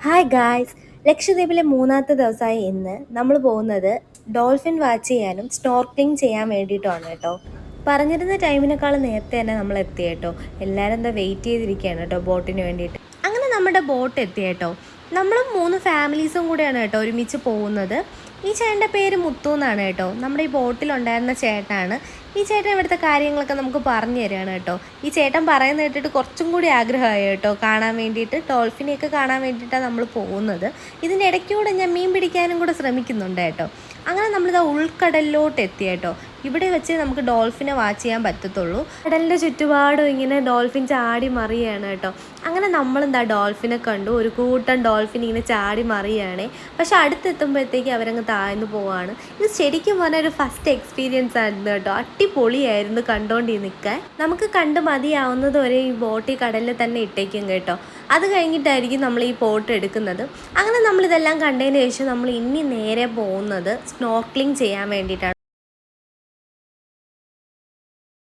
Hi guys, ലക്ഷദ്വീപിലെ മൂന്നാമത്തെ ദിവസമായ ഇന്ന് നമ്മൾ പോകുന്നത് ഡോൾഫിൻ വാച്ച് ചെയ്യാനും സ്നോർക്ലിംഗ് ചെയ്യാൻ വേണ്ടിയിട്ടുമാണ് കേട്ടോ. പറഞ്ഞിരുന്ന ടൈമിനേക്കാളും നേരത്തെ തന്നെ നമ്മൾ എത്തി കേട്ടോ. എല്ലാവരും എന്താ വെയിറ്റ് ചെയ്തിരിക്കുകയാണ് കേട്ടോ ബോട്ടിന് വേണ്ടിയിട്ട്. അങ്ങനെ നമ്മുടെ ബോട്ട് എത്തി കേട്ടോ. നമ്മളും 3 ഫാമിലീസും കൂടെയാണ് കേട്ടോ ഒരുമിച്ച് പോകുന്നത്. ഈ ചേട്ടൻ്റെ പേര് മുത്തു എന്നാണ് കേട്ടോ. നമ്മുടെ ഈ ബോട്ടിലുണ്ടായിരുന്ന ചേട്ടനാണ്. ഈ ചേട്ടൻ ഇവിടുത്തെ കാര്യങ്ങളൊക്കെ നമുക്ക് പറഞ്ഞു തരികയാണ് കേട്ടോ. ഈ ചേട്ടൻ പറയുന്നത് കേട്ടിട്ട് കുറച്ചും കൂടി ആഗ്രഹമായി കേട്ടോ കാണാൻ വേണ്ടിയിട്ട്. ഡോൾഫിനെയൊക്കെ കാണാൻ വേണ്ടിയിട്ടാണ് നമ്മൾ പോകുന്നത്. ഇതിൻ്റെ ഇടയ്ക്കൂടെ ഞാൻ മീൻ പിടിക്കാനും കൂടെ ശ്രമിക്കുന്നുണ്ട് കേട്ടോ. അങ്ങനെ നമ്മളിതാ ഉൾക്കടലിലോട്ട് എത്തി കേട്ടോ. ഇവിടെ വെച്ച് നമുക്ക് ഡോൾഫിനെ വാച്ച് ചെയ്യാൻ പറ്റത്തുള്ളൂ. കടലിൻ്റെ ചുറ്റുപാടും ഇങ്ങനെ ഡോൾഫിൻ ചാടി മറിയാണ് കേട്ടോ. അങ്ങനെ നമ്മളെന്താ ഡോൾഫിനെ കണ്ടു. ഒരു കൂട്ടം ഡോൾഫിൻ ഇങ്ങനെ ചാടി മറിയാണ്. പക്ഷെ അടുത്തെത്തുമ്പോഴത്തേക്ക് അവരങ്ങ് താഴ്ന്നു പോവാണ്. ഇത് ശരിക്കും പറഞ്ഞാൽ ഒരു ഫസ്റ്റ് എക്സ്പീരിയൻസ് ആയിരുന്നു കേട്ടോ. അടിപൊളിയായിരുന്നു കണ്ടോണ്ടി നിൽക്കാൻ. നമുക്ക് കണ്ട് മതിയാവുന്നത് വരെ ഈ ബോട്ട് ഈ കടലിൽ തന്നെ ഇട്ടേക്കും കേട്ടോ. അത് കഴിഞ്ഞിട്ടായിരിക്കും നമ്മൾ ഈ ബോട്ട് എടുക്കുന്നത്. അങ്ങനെ നമ്മളിതെല്ലാം കണ്ടതിന് ശേഷം നമ്മൾ ഇനി നേരെ പോകുന്നത് സ്നോർക്ലിംഗ് ചെയ്യാൻ വേണ്ടിയിട്ടാണ്.